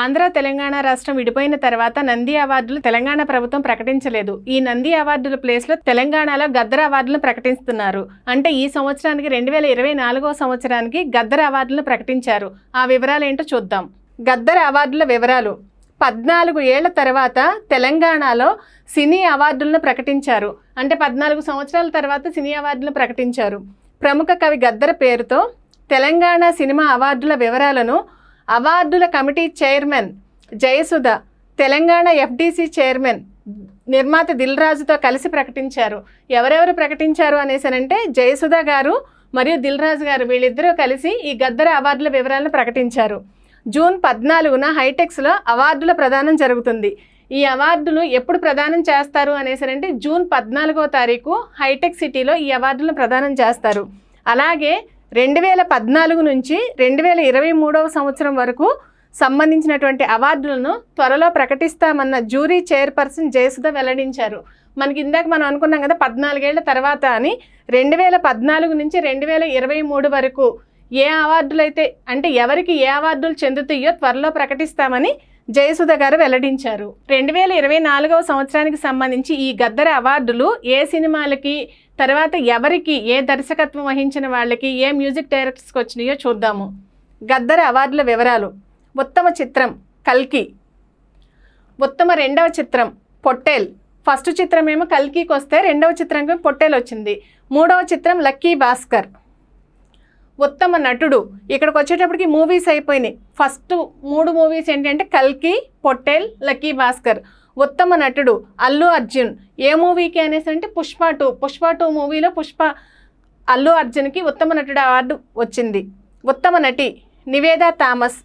ఆంధ్ర తెలంగాణ రాష్ట్రం విడిపోయిన తర్వాత నంది అవార్డులు తెలంగాణ ప్రభుత్వం ప్రకటించలేదు. ఈ నంది అవార్డుల ప్లేస్లో తెలంగాణలో గద్దర్ అవార్డులను ప్రకటిస్తున్నారు. అంటే ఈ సంవత్సరానికి 2024వ సంవత్సరానికి గద్దర్ అవార్డులను ప్రకటించారు. ఆ వివరాలు ఏంటో చూద్దాం. గద్దర్ అవార్డుల వివరాలు. 14 ఏళ్ల తర్వాత తెలంగాణలో సినీ అవార్డులను ప్రకటించారు. అంటే 14 సంవత్సరాల తర్వాత సినీ అవార్డులను ప్రకటించారు. ప్రముఖ కవి గద్దర్ పేరుతో తెలంగాణ సినిమా అవార్డుల వివరాలను అవార్డుల committee chairman Jayasudha, Telangana FDC chairman నిర్మాత దిల్ రాజుతో కలిసి ప్రకటించారు. ఎవరెవరు ప్రకటించారు అనేసనంటే జయసుధ గారు మరియు దిల్ రాజు గారు, వీళ్ళిద్దరూ కలిసి ఈ గద్దర్ అవార్డుల వివరాలను ప్రకటించారు. జూన్ 14న హైటెక్స్లో అవార్డుల ప్రదానం జరుగుతుంది. ఈ అవార్డులు ఎప్పుడు ప్రదానం చేస్తారు అనేసరంటే జూన్ 14వ తారీఖు హైటెక్ సిటీలో ఈ అవార్డులను ప్రదానం చేస్తారు. అలాగే 2014 నుంచి 2023వ సంవత్సరం వరకు సంబంధించినటువంటి అవార్డులను త్వరలో ప్రకటిస్తామన్న జ్యూరీ చైర్పర్సన్ జయసుధ వెల్లడించారు. మనకి ఇందాక మనం అనుకున్నాం కదా 14 ఏళ్ల తర్వాత అని. 2014 నుంచి 2023 వరకు ఏ అవార్డులు అయితే అంటే ఎవరికి ఏ అవార్డులు చెందుతాయో త్వరలో ప్రకటిస్తామని జయసుధ గారు వెల్లడించారు. 2024వ సంవత్సరానికి సంబంధించి ఈ గద్దర్ అవార్డులు ఏ సినిమాలకి, తర్వాత ఎవరికి, ఏ దర్శకత్వం వహించిన వాళ్ళకి, ఏ మ్యూజిక్ డైరెక్టర్స్కి వచ్చినాయో చూద్దాము. గద్దర్ అవార్డుల వివరాలు. ఉత్తమ చిత్రం కల్కి, ఉత్తమ రెండవ చిత్రం పొట్టేల్. ఫస్ట్ చిత్రం ఏమో కల్కికి వస్తే రెండవ చిత్రంకి పొట్టేల్ వచ్చింది. మూడవ చిత్రం లక్కీ భాస్కర్. ఉత్తమ నటుడు, ఇక్కడికి వచ్చేటప్పటికి మూవీస్ అయిపోయినాయి. ఫస్ట్ 3 మూవీస్ ఏంటంటే కల్కి, పొట్టేల్, లక్కీ భాస్కర్. ఉత్తమ నటుడు అల్లు అర్జున్. ఏ మూవీకి అనేసి అంటే పుష్ప 2 మూవీలో అల్లు అర్జున్కి ఉత్తమ నటుడు అవార్డు వచ్చింది. ఉత్తమ నటి నివేదా థామస్.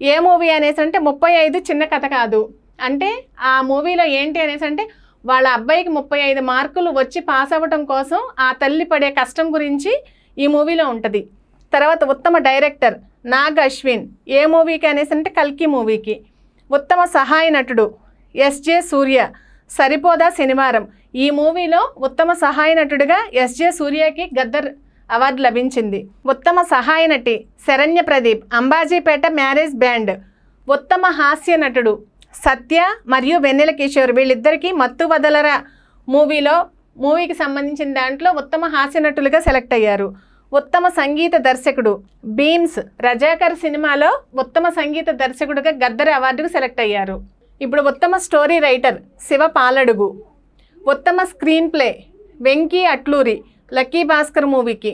ఏ మూవీ అనేసి అంటే 35 చిన్న కథ కాదు. అంటే ఆ మూవీలో ఏంటి అనేసి అంటే వాళ్ళ అబ్బాయికి 35 మార్కులు వచ్చి పాస్ అవ్వటం కోసం ఆ తల్లి పడే కష్టం గురించి ఈ మూవీలో ఉంటుంది. తర్వాత ఉత్తమ డైరెక్టర్ నాగ్ అశ్విన్. ఏ మూవీకి అనేసి అంటే కల్కి మూవీకి. ఉత్తమ సహాయ నటుడు ఎస్జే సూర్య. సరిపోదా శనివారం. ఈ మూవీలో ఉత్తమ సహాయ నటుడిగా ఎస్జే సూర్యకి గద్దర్ అవార్డు లభించింది. ఉత్తమ సహాయ నటి శరణ్య ప్రదీప్. Ambajipeta marriage band. ఉత్తమ హాస్య నటుడు సత్య మరియు వెన్నెల కిషోర్. వీళ్ళిద్దరికీ మత్తు వదలరా మూవీకి సంబంధించిన దాంట్లో ఉత్తమ హాస్య నటులుగా సెలెక్ట్ అయ్యారు. ఉత్తమ సంగీత దర్శకుడు బీమ్స్. రజాకర్ సినిమాలో ఉత్తమ సంగీత దర్శకుడిగా గద్దర్ అవార్డుకు సెలెక్ట్ అయ్యారు. ఇప్పుడు ఉత్తమ స్టోరీ రైటర్ శివ పాలడుగు. ఉత్తమ screen play Venky Atluri lucky Bhaskar మూవీకి.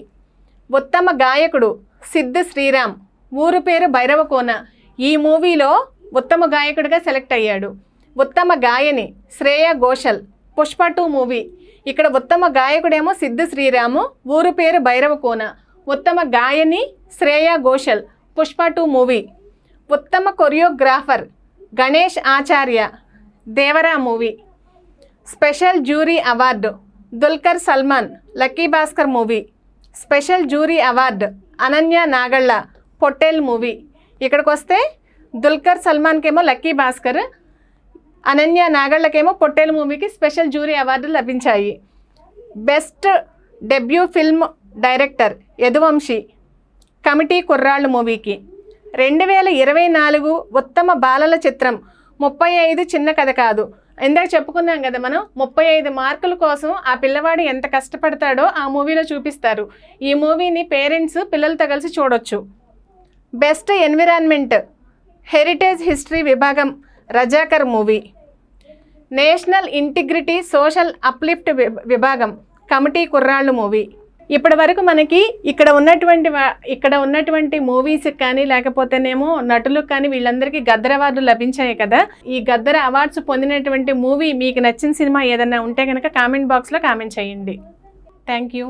ఉత్తమ గాయకుడు సిద్ధ్ శ్రీరామ్. ఊరు పేరు భైరవకోన. ఈ మూవీలో ఉత్తమ గాయకుడిగా సెలెక్ట్ అయ్యాడు. ఉత్తమ గాయని శ్రేయా ఘోషల్. పుష్ప 2 మూవీ. ఇక్కడ ఉత్తమ గాయకుడేమో సిద్ధ్ శ్రీరాము, ఊరు పేరు భైరవకోన. ఉత్తమ గాయని శ్రేయా ఘోషల్, పుష్ప 2 మూవీ. ఉత్తమ choreographer Ganesh Acharya, Devara movie. Special jury award Dulquer Salmaan, lucky Bhaskar movie. Special jury award Ananya Nagalla, Pottel movie. ఇక్కడికి వస్తే దుల్కర్ సల్మాన్కేమో లక్కీ భాస్కర్, అనన్య నాగళ్ళకేమో పొట్టేల్ మూవీకి స్పెషల్ జ్యూరీ అవార్డులు లభించాయి. Best debut film director Yaduvamsi, committee కుర్రాళ్ళు మూవీకి. 2024 ఉత్తమ బాలల చిత్రం 35 చిన్న కథ కాదు. ఇందాక చెప్పుకున్నాం కదా మనం, 35 మార్కుల కోసం ఆ పిల్లవాడు ఎంత కష్టపడతాడో ఆ మూవీలో చూపిస్తారు. ఈ మూవీని పేరెంట్స్ పిల్లలతో కలిసి చూడొచ్చు. బెస్ట్ ఎన్విరాన్మెంట్ హెరిటేజ్ హిస్టరీ విభాగం Razakar movie. National integrity social uplift విభాగం కమిటీ కుర్రాళ్ళు మూవీ. ఇప్పటి వరకు మనకి ఇక్కడ ఉన్నటువంటి మూవీస్కి కానీ లేకపోతేనేమో నటులకు కానీ వీళ్ళందరికీ గద్దర్ అవార్డులు లభించాయి కదా. ఈ గద్దర్ అవార్డ్స్ పొందినటువంటి మూవీ మీకు నచ్చిన సినిమా ఏదన్నా ఉంటే కనుక కామెంట్ బాక్స్లో కామెంట్ చేయండి. Thank you.